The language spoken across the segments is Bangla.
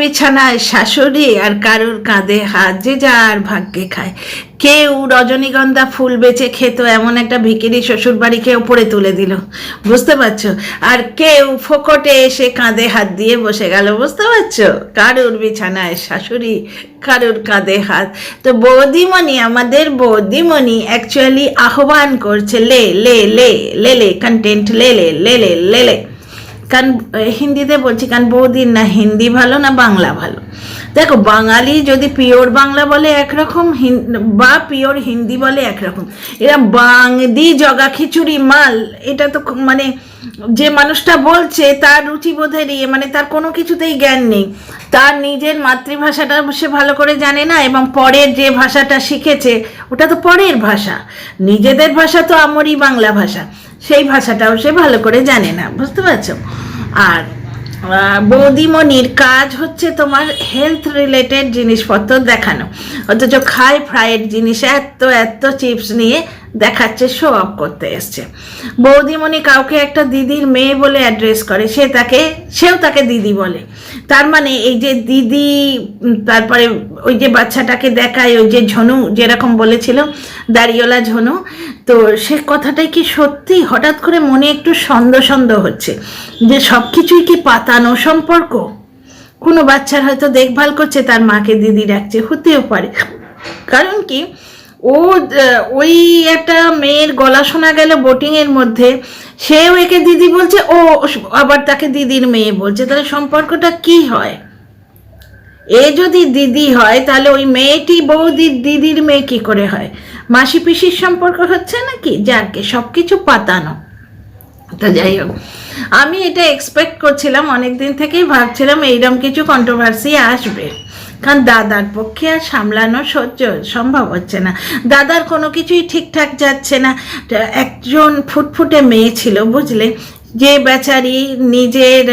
বিছানায় শাশুড়ি আর কারুর কাঁধে হাত, যে যার ভাগ্যে খায়। কেউ রজনীগন্ধা ফুল বেচে খেত, এমন একটা ভিখিরি শ্বশুর বাড়িকে ওপরে তুলে দিল, বুঝতে পারছো? আর কেউ ফোকটে এসে কাঁধে হাত দিয়ে বসে গেল, বুঝতে পারছো? কারুর বিছানায় শাশুড়ি, কারুর কাঁধে হাত। তো বৌদিমণি, আমাদের বৌদিমণি অ্যাকচুয়ালি আহ্বান করছে, লে লে লে লে লে কন্টেন্ট, লে লে লে লে লে লে। কারণ হিন্দিতে বলছি, কারণ বৌদির না হিন্দি ভালো না বাংলা ভালো। দেখো, বাঙালি যদি পিওর বাংলা বলে একরকম, বা পিওর হিন্দি বলে একরকম, এরা বাংদি জগা খিচুড়ি মাল। এটা তো মানে যে মানুষটা বলছে তার রুচিবোধের মানে তার কোনো কিছুতেই জ্ঞান নেই। তার নিজের মাতৃভাষাটা সে ভালো করে জানে না, এবং পরের যে ভাষাটা শিখেছে ওটা তো পরের ভাষা। নিজেদের ভাষা তো আমারই বাংলা ভাষা, সেই ভাষাটাও সে ভালো করে জানে না, বুঝতে পারছো? আর বৌদিমণির কাজ হচ্ছে তোমার হেলথ রিলেটেড জিনিসপত্র দেখানো, অথচ খায় ফ্রাইড জিনিস, এত এত চিপস নিয়ে দেখাচ্ছে, শো অফ করতে এসছে। বৌদিমণি কাউকে একটা দিদির মেয়ে বলে অ্যাড্রেস করে, সেও তাকে দিদি বলে। তার মানে এই যে দিদি, তারপরে ওই যে বাচ্চাটাকে দেখায়, ওই যে ঝনু যেরকম বলেছিল, দাড়িওয়ালা ঝনু, তো সে কথাটাই কি সত্যি? হঠাৎ করে মনে একটু সন্দেহ সন্দেহ হচ্ছে যে সব কিছুই কি পাতানো সম্পর্ক। কোনো বাচ্চার হয়তো দেখভাল করছে, তার মাকে দিদি ডাকছে, হতেও পারে। কারণ কি, ওই একটা মেয়ের গলা শোনা গেল বোটিংয়ের মধ্যে, সেও একে দিদি বলছে, ও আবার তাকে দিদির মেয়ে বলছে, তাহলে সম্পর্কটা কি হয়? এ যদি দিদি হয় তাহলে ওই মেয়েটি দিদির মেয়ে কি করে হয়? মাসি পিসির সম্পর্ক হচ্ছে নাকি? যাকে সব কিছু পাতানো। তো যাই হোক, আমি এটা এক্সপেক্ট করছিলাম, অনেকদিন থেকেই ভাবছিলাম এইরকম কিছু কন্ট্রোভার্সি আসবে, কারণ দাদার পক্ষে আর সামলানো সম্ভব হচ্ছে না। দাদার কোনো কিছুই ঠিকঠাক যাচ্ছে না। একজন ফুটফুটে মেয়ে ছিল, বুঝলে, যে বেচারি নিজের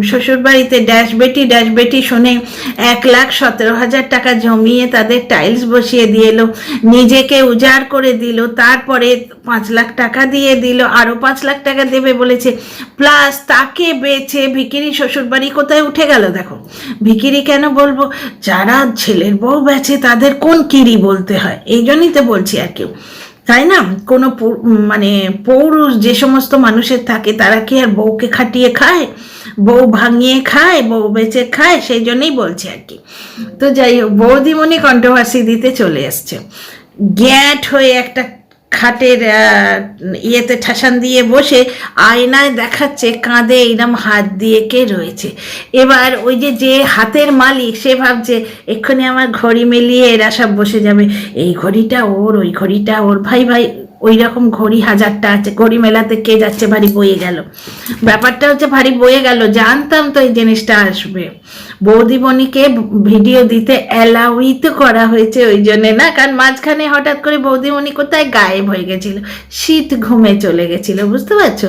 শ্বশুরবাড়িতে ড্যাশ বেটি শুনে 1,17,000 টাকা জমিয়ে তাদের টাইলস বসিয়ে দিয়ে এলো, নিজেকে উজাড় করে দিল, তারপরে 5 লাখ টাকা দিয়ে দিল, আরও 5 লাখ টাকা দেবে বলেছে, প্লাস তাকে বেচে ভিখিরি শ্বশুরবাড়ি কোথায় উঠে গেল। দেখো, ভিখিরি কেন বলবো, যারা ছেলের বউ বেচে তাদের কোন কিরি বলতে হয়, এই জন্যই তো বলছি আর কেউ, তাই না? কোনো মানে পৌরুষ যে সমস্ত মানুষের থাকে, তারা কি আর বউকে খাটিয়ে খায়, বউ ভাঙিয়ে খায়, বউ বেচে খায়? সেই জন্যই বলছি আর কি। তো যাই হোক, বৌদিমণি কন্ট্রোভার্সি দিতে চলে এসছে, গ্যাট হয়ে একটা খাটের ইয়েতে ঠাসান দিয়ে বসে আয়নায় দেখাচ্ছে কাঁধে এইরকম হাত দিয়ে কে রয়েছে। এবার ওই যে হাতের মালিক, সে ভাবছে এক্ষুনি আমার ঘড়ি মেলিয়ে এরা সব বসে যাবে, এই ঘড়িটা ওর, ওই ঘড়িটা ওর। ভাই ওই রকম ঘড়ি 1000টা আছে, ঘড়ি মেলাতে কে যাচ্ছে? ভারী বয়ে গেল ব্যাপারটা, হচ্ছে ভারী বয়ে গেল। জানতাম তো এই জিনিসটা আসবে। বৌদিমণিকে ভিডিও দিতে অ্যালাউই তো করা হয়েছে ওই জন্যে না, কারণ মাঝখানে হঠাৎ করে বৌদিমণি কোথায় গায়েব হয়ে গেছিল, শীত ঘুমে চলে গেছিল, বুঝতে পারছো?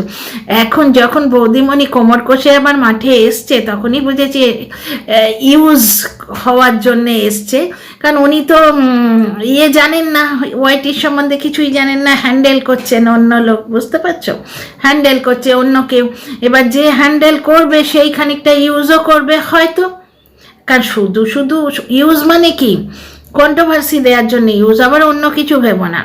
এখন যখন বৌদিমণি কোমর কষে আবার মাঠে এসছে, তখনই বুঝেছি ইউজ হওয়ার জন্যে এসছে। কারণ উনি তো জানেন না, ওয়াইটির সম্বন্ধে কিছুই জানেন না, হ্যান্ডেল করছেন অন্য লোক, বুঝতে পারছো? হ্যান্ডেল করছে অন্য কেউ। এবার যে হ্যান্ডেল করবে সেই খানিকটা ইউজও করবে হয়তো, কারণ শুধু শুধু ইউজ মানে কি, কন্ট্রোভার্সি দেওয়ার জন্য ইউজ, আবার অন্য কিছু ভেবো না।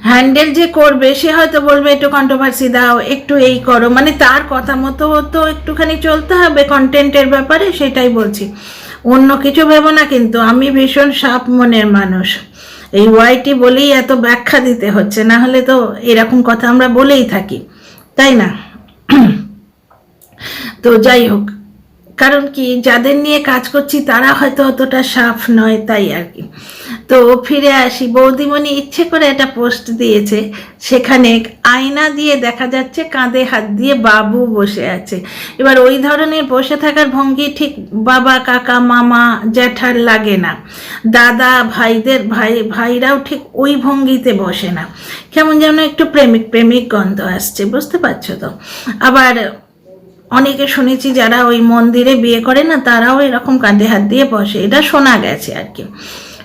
হ্যান্ডেল যে করবে সে হয়তো বলবে একটু কন্ট্রোভার্সি দাও, একটু এই করো, মানে তার কথা মতো তো একটুখানি চলতে হবে কন্টেন্টের ব্যাপারে, সেটাই বলছি, অন্য কিছু ভেবো না। কিন্তু আমি ভীষণ সাপ মনের মানুষ, এই ওয়াইটি বলেই এত ব্যাখ্যা দিতে হচ্ছে, না হলে তো এরকম কথা আমরা বলেই থাকি, তাই না? তো যাই হোক, কারণ কি, যাদের নিয়ে কাজ করছি তারা হয়তো অতটা সাফ নয়, তাই আর কি। তো ফিরে আসি, বৌদিমণি ইচ্ছে করে একটা পোস্ট দিয়েছে, সেখানে আয়না দিয়ে দেখা যাচ্ছে কাঁধে হাত দিয়ে বাবু বসে আছে। এবার ওই ধরনের বসে থাকার ভঙ্গি ঠিক বাবা, কাকা, মামা, জ্যাঠার লাগে না, দাদা ভাইরাও ঠিক ওই ভঙ্গিতে বসে না, কেমন যেন একটু প্রেমিক গন্ধ আসছে, বুঝতে পারছো তো? আবার অনেকে শুনেছি যারা ওই মন্দিরে বিয়ে করে না, তারাও এরকম কাঁধে হাত দিয়ে বসে, এটা শোনা গেছে আর কি।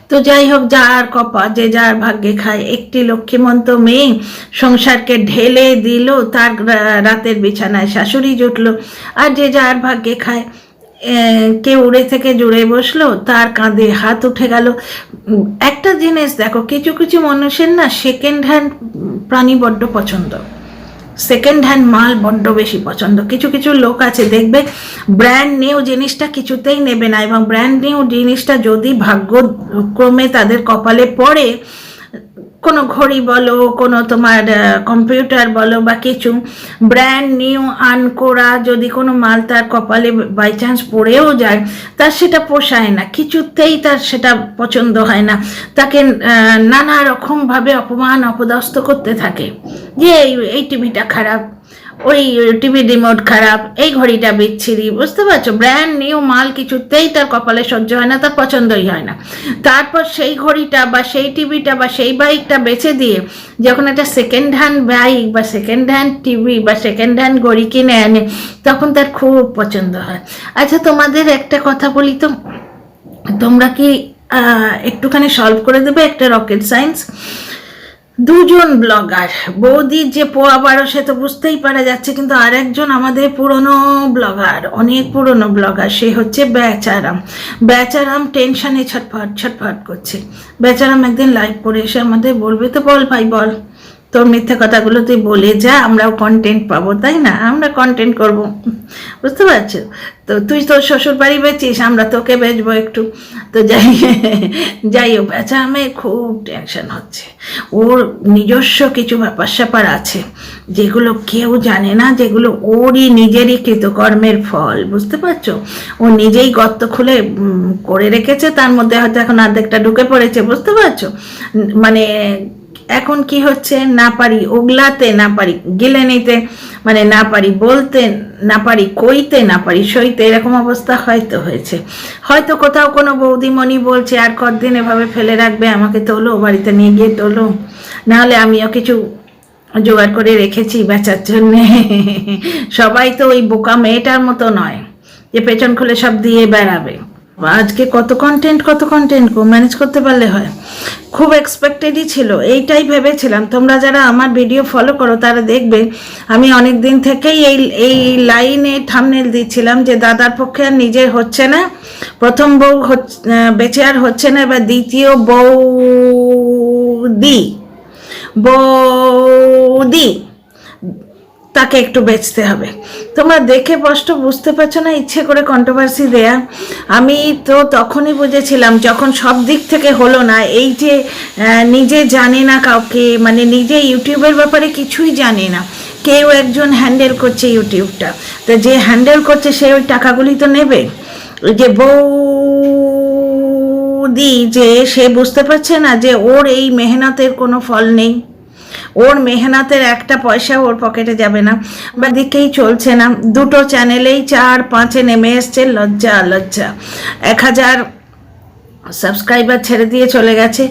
তো যাই হোক, যার কপা, যে যার ভাগ্যে খায়। একটি লক্ষ্মীমন্ত মেয়ে সংসারকে ঢেলে দিল, তার রাতের বিছানায় শাশুড়ি জুটলো, আর যে যার ভাগ্যে খায়। কেউ উড়ে থেকে জুড়ে বসলো, তার কাঁধে হাত উঠে গেল। একটা জিনিস দেখো, কিছু কিছু মানুষের না সেকেন্ড হ্যান্ড প্রাণী বড্ড পছন্দ, সেকেন্ড হ্যান্ড মাল বড্ড বেশি পছন্দ। কিছু কিছু লোক আছে দেখবে ব্র্যান্ড নিউ জিনিসটা কিছুতেই নেবে না, এবং ব্র্যান্ড নিউ জিনিসটা যদি ভাগ্যক্রমে তাদের কপালে পড়ে, কোনো ঘড়ি বলো, কোনো তোমার কম্পিউটার বলো বা কিছু ব্র্যান্ড নিউ আনকোরা যদি কোনো মাল তার কপালে বাই চান্স পড়েও যায়, তার সেটা পোষায় না, কিছুতেই তার সেটা পছন্দ হয় না। তাকে নানা রকমভাবে অপমান অপদস্থ করতে থাকে, যে এই টিভিটা খারাপ, ওই টিভি রিমোট খারাপ, এই ঘড়িটা বিচ্ছিরি। বুঝতে পারছো, ব্র্যান্ড নিউ মাল কিছুতেই তার কপালে সহ্য হয় না, তার পছন্দই হয় না। তারপর সেই ঘড়িটা বা সেই টিভিটা বা সেই বাইকটা বেচে দিয়ে যখন একটা সেকেন্ড হ্যান্ড বাইক বা সেকেন্ড হ্যান্ড টিভি বা সেকেন্ড হ্যান্ড ঘড়ি কিনে আনে, তখন তার খুব পছন্দ হয়। আচ্ছা, তোমাদের একটা কথা বলি তো, তোমরা কি একটুখানি সলভ করে দেবে একটা রকেট সায়েন্স? দুজন ব্লগার, বৌদির যে পোয়া বারো সে তো বুঝতেই পারা যাচ্ছে, কিন্তু আরেকজন আমাদের পুরনো ব্লগার, অনেক পুরনো ব্লগার, সে হচ্ছে বেচারাম। বেচারাম টেনশনে ছটফট ছটফট করছে। বেচারাম একদিন লাইভ করে এসে আমাদের বলবে, তো বল ভাই বল, তোর মিথ্যে কথাগুলো তুই বলে যা, আমরাও কন্টেন্ট পাবো, তাই না? আমরা কন্টেন্ট করব, বুঝতে পারছো? তো তুই তোর শ্বশুর বাড়ি বেচিস, আমরা তোকে বেচবো একটু। তো যাই হোক, বেচারামে খুব টেনশন হচ্ছে। ওর নিজস্ব কিছু ব্যাপার স্যাপার আছে যেগুলো কেউ জানে না, যেগুলো ওরই নিজেরই কৃতকর্মের ফল, বুঝতে পারছো? ও নিজেই গর্ত খুলে করে রেখেছে, তার মধ্যে হয়তো এখন অর্ধেকটা ঢুকে পড়েছে, বুঝতে পারছো? মানে এখন কি হচ্ছে, না পারি ওগলাতে, না পারি গিলে নিতে, মানে না পারি বলতে, না পারি কইতে, না পারি সইতে, এরকম অবস্থা হয়তো হয়েছে। হয়তো কোথাও কোনো বৌদিমণি বলছে আর কতদিন এভাবে ফেলে রাখবে, আমাকে তোলো, বাড়িতে নিয়ে গিয়ে তোলো, নাহলে আমিও কিছু জোগাড় করে রেখেছি বেচার জন্যে। সবাই তো ওই বোকা মেয়েটার মতো নয় যে পেছন খুলে সব দিয়ে বেড়াবে। আজকে কত কন্টেন্ট ম্যানেজ করতে পারলে হয়। খুব এক্সপেক্টেডই ছিল, এইটাই ভেবেছিলাম। তোমরা যারা আমার ভিডিও ফলো করো তারা দেখবে আমি অনেক দিন থেকেই এই লাইনে থাম্বনেল দিচ্ছিলাম যে দাদার পক্ষে আর নিজের হচ্ছে না, প্রথম বউ বেঁচে আর হচ্ছে না, এবার দ্বিতীয় বৌদি তাকে একটু বেচতে হবে। তোমরা দেখে স্পষ্ট বুঝতে পারছো না ইচ্ছে করে কন্ট্রোভার্সি দেয়া? আমি তো তখনই বুঝেছিলাম যখন সব দিক থেকে হলো না, এই যে নিজে জানে না কাউকে, মানে নিজে ইউটিউবের ব্যাপারে কিছুই জানে না, কেউ একজন হ্যান্ডেল করছে ইউটিউবটা, তো যে হ্যান্ডেল করছে সে ওই টাকাগুলি তো নেবে। ওই যে বৌদি, যে সে বুঝতে পারছে না যে ওর এই মেহনতের কোনো ফল নেই, ওর মেহনতের একটা পয়সা ওর পকেটে যাবে না, বা দিকেই চলছে না। দুটো চ্যানেলেই 4-5-এ নেমে এসছে, লজ্জা 1000 সাবস্ক্রাইবার ছেড়ে দিয়ে চলে গেছে।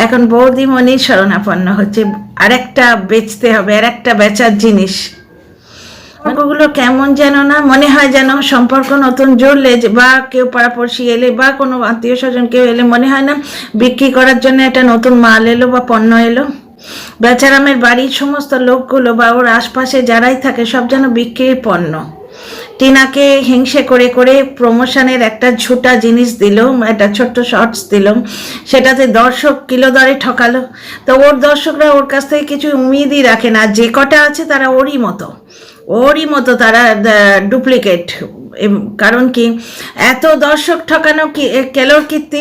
এখন বৌদিমণির শরণাপন্ন হচ্ছে, আরেকটা বেচতে হবে, আরেকটা বেচার জিনিস। ওগুলো কেমন যেন না মনে হয়, যেন সম্পর্ক নতুন জুড়লে বা কেউ পাড়াপড়শি এলে বা কোনো আত্মীয় স্বজন কেউ এলে মনে হয় না বিক্রি করার জন্য একটা নতুন মাল এলো বা পণ্য এলো। বেচারামের বাড়ির সমস্ত লোকগুলো বা ওর আশপাশে যারাই থাকে সব যেন বিক্রির পণ্য। টিনাকে হিংসে করে করে প্রমোশনের একটা ছোটা জিনিস দিল, একটা ছোট্ট শর্টস দিল, সেটাতে দর্শক কিলো দরে ঠকালো। তো ওর দর্শকরা ওর কাছ থেকে কিছু উম্মিদই রাখে না, যে কটা আছে তারা ওরই মতো তারা ডুপ্লিকেট। কারণ কি, এত দর্শক ঠকানো কি কেলোর কীর্তি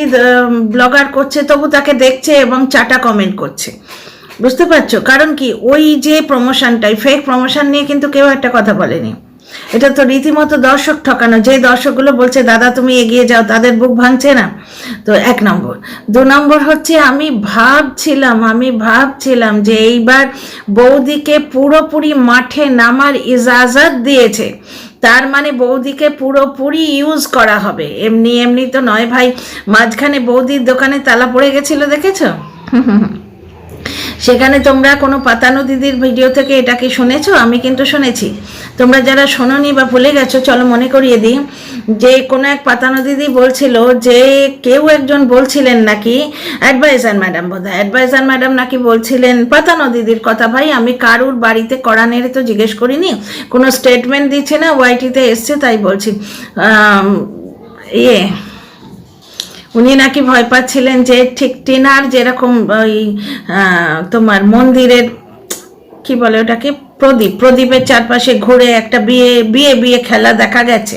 ব্লগার করছে, তবু তাকে দেখছে এবং চাটা কমেন্ট করছে, বুঝতে পারছো? কারণ কি, ওই যে প্রমোশনটাই ফেক প্রমোশন নিয়ে কিন্তু কেউ একটা কথা বলেনি। এটা তো রীতিমতো দর্শক ঠকানো। যে দর্শকগুলো বলছে দাদা তুমি এগিয়ে যাও, তাদের বুক ভাঙছে না। তো 1 নম্বর। 2 নম্বর হচ্ছে, আমি ভাবছিলাম যে এইবার বৌদিকে পুরোপুরি মাঠে নামার ইজাজত দিয়েছে, তার মানে বৌদিকে পুরোপুরি ইউজ করা হবে। এমনি তো নয় ভাই। মাঝখানে বৌদির দোকানে তালা পড়ে গেছিল, দেখেছো? সেখানে তোমরা কোনো পাতানো দিদির ভিডিও থেকে এটা কি শুনেছো? আমি কিন্তু শুনেছি। তোমরা যারা শোনোনি বা ভুলে গেছো, চলো মনে করিয়ে দিই যে কোনো এক পাতানো দিদি বলছিল যে কেউ একজন বলছিলেন নাকি, অ্যাডভাইজার ম্যাডাম নাকি বলছিলেন পাতানো দিদির কথা। ভাই আমি কারুর বাড়িতে কড়া নেড়ে তো জিজ্ঞেস করিনি, কোনো স্টেটমেন্ট দিচ্ছে না, ওয়াইটিতে এসছে তাই বলছি। ইয়ে উনি নাকি ভয় পাচ্ছিলেন যে ঠিক টিনার যেরকম ওই তোমার মন্দিরের কি বলে ওটাকে প্রদীপের চারপাশে ঘুরে একটা বিয়ে খেলা দেখা গেছে,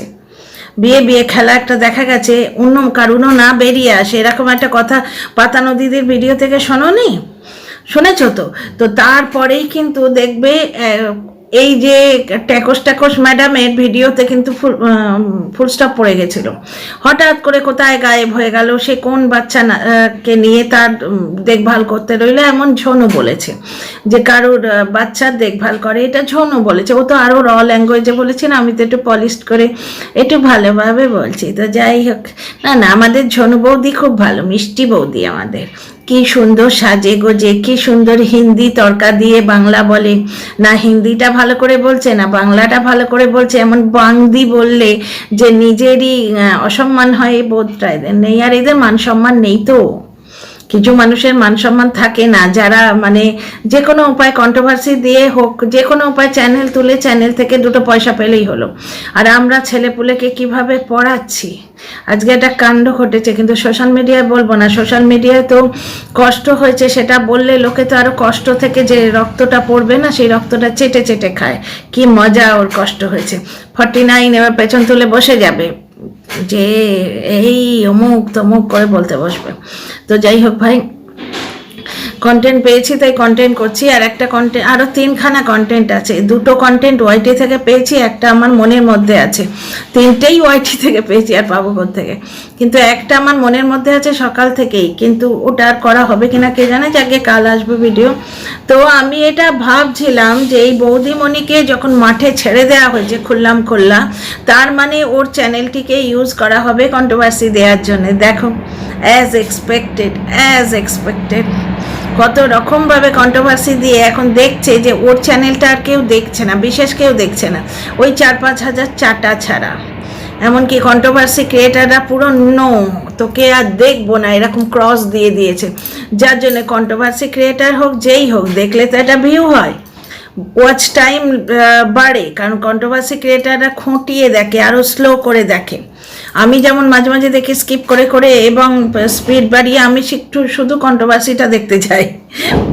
বিয়ে খেলা একটা দেখা গেছে, অন্য কারুনও না বেরিয়ে আসে, এরকম একটা কথা পাতানো দিদির ভিডিও থেকে শোনোনি? শুনেছো তো? তো তারপরেই কিন্তু দেখবে এই যে ট্যাকস ম্যাডামের ভিডিওতে কিন্তু ফুল স্টপ পড়ে গেছিল। হঠাৎ করে কোথায় গায়েব হয়ে গেল, সে কোন বাচ্চাকে নিয়ে তার দেখভাল করতে রইল, এমন ঝনু বলেছে যে কারোর বাচ্চার দেখভাল করে, এটা ঝনু বলেছে। ও তো আরও র ল্যাঙ্গুয়েজে বলেছে না, আমি তো একটু পলিশ করে একটু ভালোভাবে বলছি। তো যাই হোক, না আমাদের ঝনু বৌদি খুব ভালো, মিষ্টি বৌদি আমাদের, কি সুন্দর সাজে গোজে, কি সুন্দর হিন্দি তড়কা দিয়ে বাংলা বলে, না হিন্দিটা ভালো করে বলছে না বাংলাটা ভালো করে বলছে, এমন বাংদি বললে যে নিজেরই অসম্মান হয়, এই বোধটা এদের নেই। আর এদের মান সম্মান নেই তো, কিছু মানুষের মান সম্মান থাকে না, যারা মানে যে কোনো উপায় কন্ট্রোভার্সি দিয়ে হোক, যে কোনো উপায় চ্যানেল তুলে চ্যানেল থেকে দুটো পয়সা পেলেই হলো। আর আমরা ছেলেপুলেকে কিভাবে পড়াচ্ছি, আজকে একটা কাণ্ড ঘটেছে, কিন্তু সোশ্যাল মিডিয়ায় বলবো না। সোশ্যাল মিডিয়ায় তো কষ্ট হয়েছে সেটা বললে লোকে তো আরো কষ্ট থেকে যে রক্তটা পড়বে না, সেই রক্তটা চেটে চেটে খায়। কি মজা, ওর কষ্ট হয়েছে। 49 এবার পেছন তুলে বসে যাবে যে এই অমুক তমুক করে বলতে বসবে। তো যাই হোক ভাই, কন্টেন্ট পেয়েছি তাই কন্টেন্ট করছি। আর একটা কন্টেন্ট, আরও 3খানা কন্টেন্ট আছে। 2টো কন্টেন্ট ওয়াইটি থেকে পেয়েছি, একটা আমার মনের মধ্যে আছে। 3টেই ওয়াইটি থেকে পেয়েছি, আর পাবো থেকে। কিন্তু একটা আমার মনের মধ্যে আছে সকাল থেকেই, কিন্তু ওটা আর করা হবে কিনা কে জানে, যাকে কাল আসবে ভিডিও। তো আমি এটা ভাবছিলাম যে এই বৌদিমণিকে যখন মাঠে ছেড়ে দেওয়া হয়েছে খোল্লা, তার মানে ওর চ্যানেলটিকে ইউজ করা হবে কন্ট্রোভার্সি দেওয়ার জন্য। দেখো, অ্যাজ এক্সপেক্টেড কত রকমভাবে কন্ট্রোভার্সি দিয়ে এখন দেখছে যে ওর চ্যানেলটা আর কেউ দেখছে না, বিশেষ কেউ দেখছে না, ওই 4-5 হাজার চাটা ছাড়া। এমনকি কন্ট্রোভার্সি ক্রিয়েটাররা পুরো নো, তোকে আর দেখবো না এরকম ক্রস দিয়ে দিয়েছে, যার জন্য কন্ট্রোভার্সি ক্রিয়েটার হোক যেই হোক, দেখলে তো একটা ভিউ হয়, ওয়াচ টাইম বাড়ে, কারণ কন্ট্রোভার্সি ক্রিয়েটাররা খুঁটিয়ে দেখে, আরও স্লো করে দেখে। আমি যেমন মাঝে মাঝে দেখি স্কিপ করে এবং স্পিড বাড়িয়ে, আমি একটু শুধু কন্ট্রোভার্সিটা দেখতে যাই,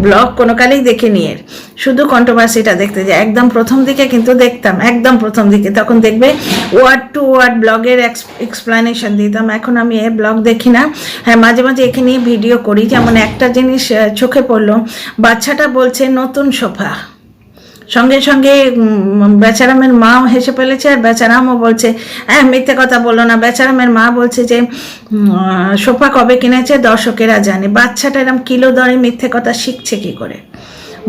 ব্লগ কোনো কালেই দেখিনি এর, শুধু কন্ট্রোভার্সিটা দেখতে যাই। একদম প্রথম দিকে কিন্তু দেখতাম, একদম প্রথম দিকে, তখন দেখবে ওয়ার্ড টু ওয়ার্ড ব্লগের এক্সপ্লানেশন দিতাম। এখন আমি এর ব্লগ দেখি না। হ্যাঁ, মাঝে মাঝে এখানে ভিডিও করি। যেমন একটা জিনিস চোখে পড়লো, বাচ্চাটা বলছে নতুন সোফা, সঙ্গে সঙ্গে বেচারামের মাও হেসে ফেলেছে, আর বেচারামও বলছে হ্যাঁ মিথ্যে কথা বললো না। বেচারামের মা বলছে যে সোফা কবে কিনেছে দর্শকেরা জানে। বাচ্চাটা এরকম কিলো দরে মিথ্যে কথা শিখছে কি করে?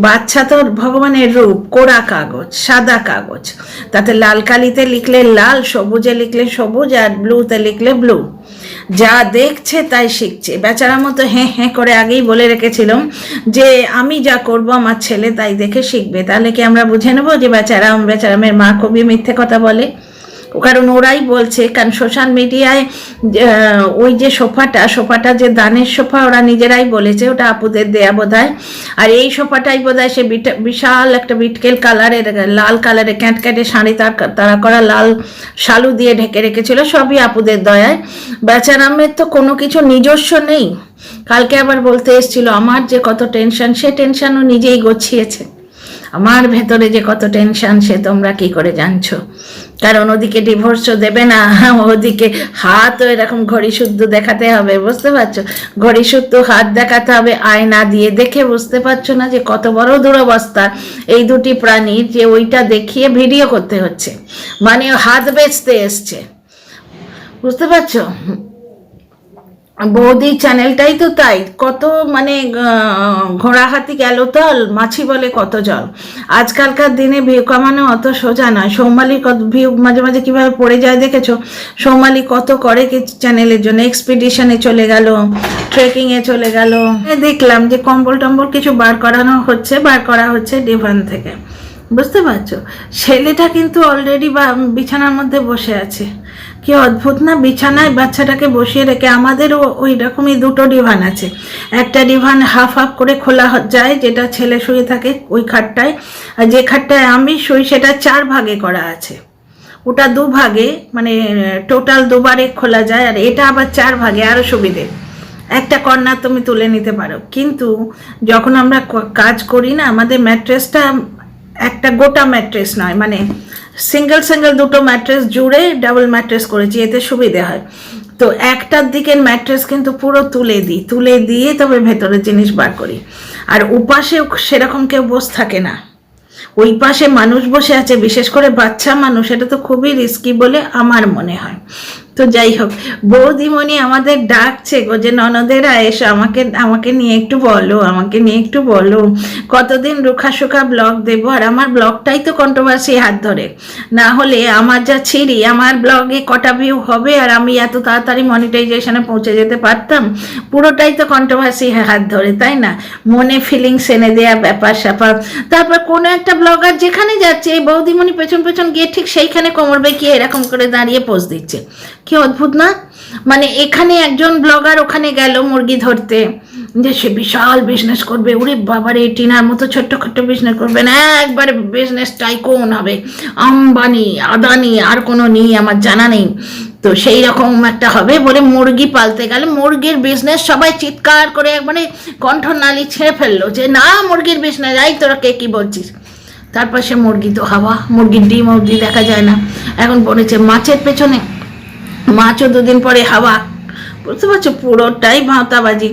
বাচ্চা তো ভগবানের রূপ, কোরা কাগজ, সাদা কাগজ, তাতে লাল কালিতে লিখলে লাল, সবুজে লিখলে সবুজ, আর ব্লুতে লিখলে ব্লু। যা দেখছে তাই শিখছে। বেচারা মতো হ্যাঁ করে আগেই বলে রেখেছিলাম যে আমি যা করব আমার ছেলে তাই দেখে শিখবে। তাহলে কি আমরা বুঝে নেবো যে বেচারামের মা খুবই মিথ্যে কথা বলে? কারণ ওরাই বলছে, কারণ সোশ্যাল মিডিয়ায় ওই যে সোফাটা যে দানের সোফা, ওরা নিজেরাই বলেছে ওটা আপুদের দেয়া বোধহয়। আর এই সোফাটাই বোধহয় সে বিশাল একটা বিটকেল কালারের, লাল কালারের ক্যাটক্যাটে শাড়ি তারা করা লাল শালু দিয়ে ঢেকে রেখেছিল, সবই আপুদের দয়ায়। বেচারামের তো কোনো কিছু নিজস্ব নেই। কালকে আবার বলতে এসেছিল আমার যে কত টেনশন, সে টেনশনও নিজেই গছিয়েছে। আমার ভেতরে যে কত টেনশন সে তোমরা কি করে জানছো? কারণ ওদিকে ডিভোর্সও দেবে না, ওদিকে হাতও এরকম ঘড়ি শুদ্ধ দেখাতে হবে, বুঝতে পারছো? ঘড়ি শুদ্ধ হাত দেখাতে হবে আয়না দিয়ে। দেখে বুঝতে পারছো না যে কত বড় দুরবস্থা এই দুটি প্রাণীর, যে ওইটা দেখিয়ে ভিডিও করতে হচ্ছে, মানে হাত বেচতে এসছে, বুঝতে পারছো? বৌদির চ্যানেলটাই তো তাই, কত মানে ঘোড়া হাতি গেল তল, মাছি বলে কত জল। আজকালকার দিনে ভিউ কামানো অত সোজা নয়। সৌমালি কত ভিউ মাঝে মাঝে কিভাবে পড়ে যায় দেখেছো? সৌমালি কত করে কি চ্যানেলের জন্য, এক্সপিডিশনে চলে গেল, ট্রেকিংয়ে চলে গেল। দেখলাম যে কম্বল টম্বল কিছু বার করা হচ্ছে ডিভান থেকে, বুঝতে পারছো? ছেলেটা কিন্তু অলরেডি বিছানার মধ্যে বসে আছে। কি অদ্ভুত না, বিছানায় বাচ্চাটাকে বসিয়ে রেখে। আমাদেরও ওই রকমই 2টো ডিভান আছে। একটা ডিভান হাফ করে খোলা যায়, যেটা ছেলে শুয়ে থাকে ওই খাটটায়, আর যে খাটটায় আমি শুই সেটা 4 ভাগে করা আছে। ওটা দুভাগে, মানে টোটাল দুবারে খোলা যায়, আর এটা আবার 4 ভাগে, আরও সুবিধে। একটা কর্নার তুমি তুলে নিতে পারো। কিন্তু যখন আমরা কাজ করি না, আমাদের ম্যাট্রেসটা একটা গোটা ম্যাট্রেস নয়, মানে সিঙ্গেল সিঙ্গেল দুটো ম্যাট্রেস জুড়ে ডাবল ম্যাট্রেস করেছি, এতে সুবিধে হয়। তো একটার দিকের ম্যাট্রেস কিন্তু পুরো তুলে দিয়ে তবে ভেতরের জিনিস বার করি। আর ওপাশে সেরকম কেউ বসে থাকে না, ওই পাশে মানুষ বসে আছে, বিশেষ করে বাচ্চা মানুষ, এটা তো খুবই রিস্কি বলে আমার মনে হয়। তো যাই হোক, বৌদিমণি আমাদের ডাকছে গো, যে ননদেরা এসো, আমাকে নিয়ে একটু বলো, কতদিন রুখা সুখা ব্লগ দেবো। আর আমার ব্লগটাই তো কন্ট্রোভার্সি হাত ধরে, না হলে আমার যা ছিঁড়ি, আমার ব্লগে কটা ভিউ হবে আর আমি এত তাড়াতাড়ি মনিটাইজেশনে পৌঁছে যেতে পারতাম, পুরোটাই তো কন্ট্রোভার্সি হাত ধরে, তাই না? মনে ফিলিংস এনে দেয়া ব্যাপার স্যাপার। তারপর কোনো একটা ব্লগার যেখানে যাচ্ছে, এই বৌদিমণি পেছন পেছন গিয়ে ঠিক সেইখানে কোমর বেঁকিয়ে এরকম করে দাঁড়িয়ে পোজ দিচ্ছে। কি অদ্ভুত না? মানে এখানে একজন ব্লগার ওখানে গেল মুরগি ধরতে, যে সে বিশাল বিজনেস করবে, ওরে বাবারে টিনার মতো ছোট্ট বিজনেস করবে না, একবারে বিজনেস টাইকুন হবে, আম্বানি আদানি আর কোনো নেই আমার জানা নেই। তো সেই রকম একটা হবে বলে মুরগি পালতে গেলে মুরগির বিজনেস সবাই চিৎকার করে একবারে কণ্ঠনালী ছেড়ে ফেললো, যে না মুরগির বিজনেস, এই তোরা কে কি বলছিস। তারপর সে মুরগি তো হাওয়া, মুরগির ডিম অবধি দেখা যায় না। এখন বলেছে মাছের পেছনে, মাছও 2 দিন পরে হাওয়া, বুঝতে পারছো? পুরোটাই ভাঁতাবাজি।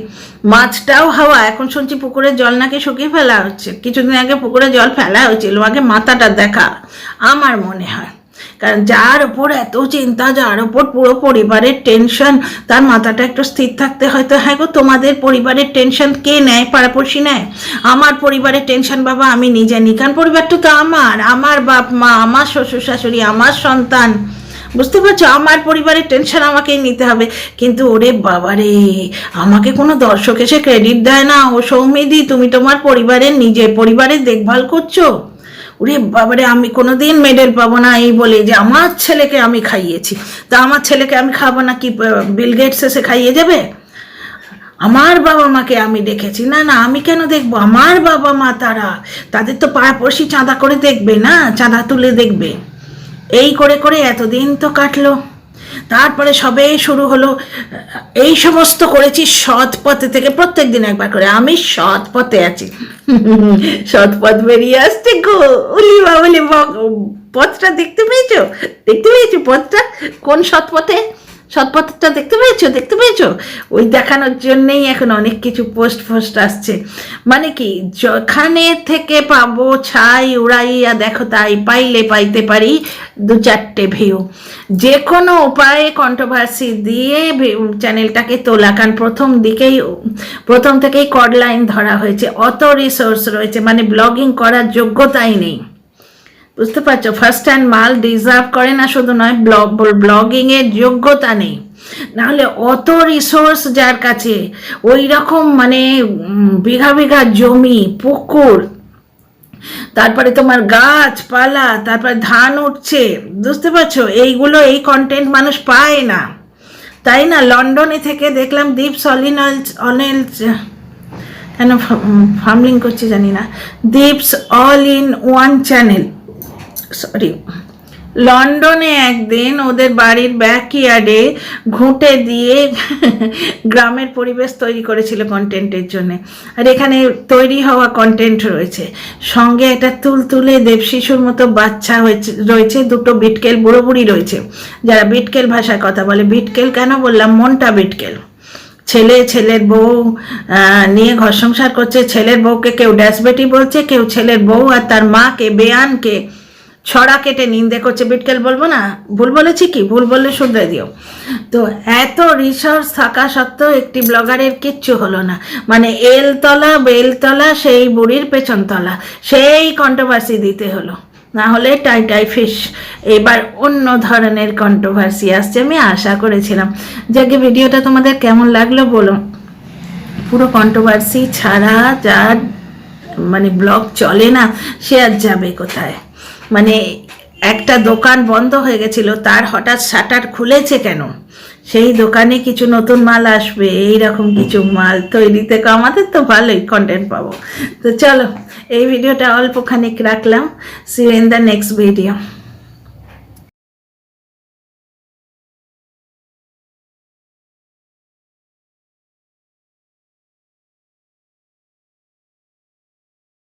মাছটাও হাওয়া। এখন শুনছি পুকুরের জল নাকি শুকিয়ে ফেলা হচ্ছে, কিছুদিন আগে পুকুরে জল ফেলা হয়েছিল, আগে মাথাটা দেখা আমার মনে হয়। কারণ যার ওপর এত চিন্তা, যার ওপর পুরো পরিবারের টেনশন, তার মাথাটা একটু স্থির থাকতে হয়তো। হ্যাঁ গো, তোমাদের পরিবারের টেনশন কে নেয়? পাড়াপড়শি নেয়? আমার পরিবারের টেনশন বাবা আমি নিজে নিই, কারণ পরিবারটা তো আমার বাপ মা, আমার শ্বশুর শাশুড়ি, আমার সন্তান, বুঝতে পারছো? আমার পরিবারের টেনশন আমাকেই নিতে হবে। কিন্তু ওরে বাবারে, আমাকে কোনো দর্শক এসে ক্রেডিট দেয় না, ও সৌমিদি তুমি তোমার নিজের পরিবারের দেখভাল করছো। ওরে বাবারে, আমি কোনোদিন মেডেল পাবো না এই বলে যে আমার ছেলেকে আমি খাইয়েছি। তা আমার ছেলেকে আমি খাবো না কি বিল গেটস এসে খাইয়ে যাবে? আমার বাবা মাকে আমি দেখেছি, না আমি কেন দেখবো? আমার বাবা মা তাদের তো পাড়াপড়শি চাঁদা করে দেখবে না, চাঁদা তুলে দেখবে। এই করে করে এতদিন তো কাটলো। তারপরে সবে শুরু হলো, এই সমস্ত করেছি সৎ পথে থেকে, প্রত্যেক দিন একবার করে আমি সৎ পথে আছি। সৎ পথ বেরিয়ে আসছে গো, উলি বাবলি, পথটা দেখতে পেয়েছো পথটা? কোন সৎ পথে? সৎপথটা দেখতে পেয়েছো? ওই দেখানোর জন্যেই এখন অনেক কিছু পোস্ট আসছে। মানে কি, যেখানে থেকে পাবো ছাই উড়াইয়া দেখো তাই, পাইলে পাইতে পারি 2-4টে ভিউ, যে কোনো উপায়ে কন্ট্রোভার্সি দিয়ে চ্যানেলটাকে তোলা। কারণ প্রথম থেকেই কড লাইন ধরা হয়েছে, অত রিসোর্স রয়েছে, মানে ব্লগিং করার যোগ্যতাই নেই, বুঝতে পারছো? ফার্স্ট হ্যান্ড মাল ডিজার্ভ করে না, শুধু নয় ব্লগিং এর যোগ্যতা নেই। নাহলে অত রিসোর্স যার কাছে, ওই রকম মানে বিঘা বিঘা জমি, পুকুর, তারপরে তোমার গাছপালা, তারপরে ধান উঠছে, বুঝতে পারছো? এই কন্টেন্ট মানুষ পায় না, তাই না? লন্ডনে থেকে দেখলাম দীপস অনিল কেন ফার্মলিং করছে জানি না, Deeps all in one channel, sorry, লন্ডনে একদিন ওদের বাড়ির ব্যাকইয়ার্ডে ঘুঁটে দিয়ে গ্রামের পরিবেশ তৈরি করেছিল কন্টেন্টের জন্য। আর এখানে তৈরি হওয়া কন্টেন্ট রয়েছে, সঙ্গে একটা তুলতুলে দেবশিশুর মতো বাচ্চা রয়েছে, 2টো বিটকেল বুড়ো বুড়ি রয়েছে, যারা বিটকেল ভাষায় কথা বলে। বিটকেল কেন বললাম? মনটা বিটকেল। ছেলের বউ নিয়ে ঘর সংসার করছে, ছেলের বউকে কেউ ড্যাসবেটি বলছে, কেউ ছেলের বউ আর তার মাকে বেয়ানকে ছড়া কেটে নিন্দে করছে। বিটকেল বলবো না? ভুল বলেছি কি? ভুল বললে শুধরে দিও। তো এত রিসোর্স থাকা সত্ত্বেও একটি ব্লগারের কিচ্ছু হলো না, মানে এলতলা বেলতলা সেই বুড়ির পেছন তলা, সেই কন্ট্রোভার্সি দিতে হলো, না হলে টাই ফিশ। এবার অন্য ধরনের কন্ট্রোভার্সি আসছে, আমি আশা করেছিলাম। যাকে ভিডিওটা তোমাদের কেমন লাগলো বলো। পুরো কন্ট্রোভার্সি ছাড়া যার মানে ব্লগ চলে না, সে আর যাবে কোথায়? মানে একটা দোকান বন্ধ হয়ে গেছিল, তার হঠাৎ শাটার খুলেছে কেন? সেই দোকানে কিছু নতুন মাল আসবে, এইরকম কিছু মাল তৈরিতে আমাদের তো ভালোই কন্টেন্ট পাবো। তো চলো, এই ভিডিওটা অল্পখানিক রাখলাম। See you in the next video.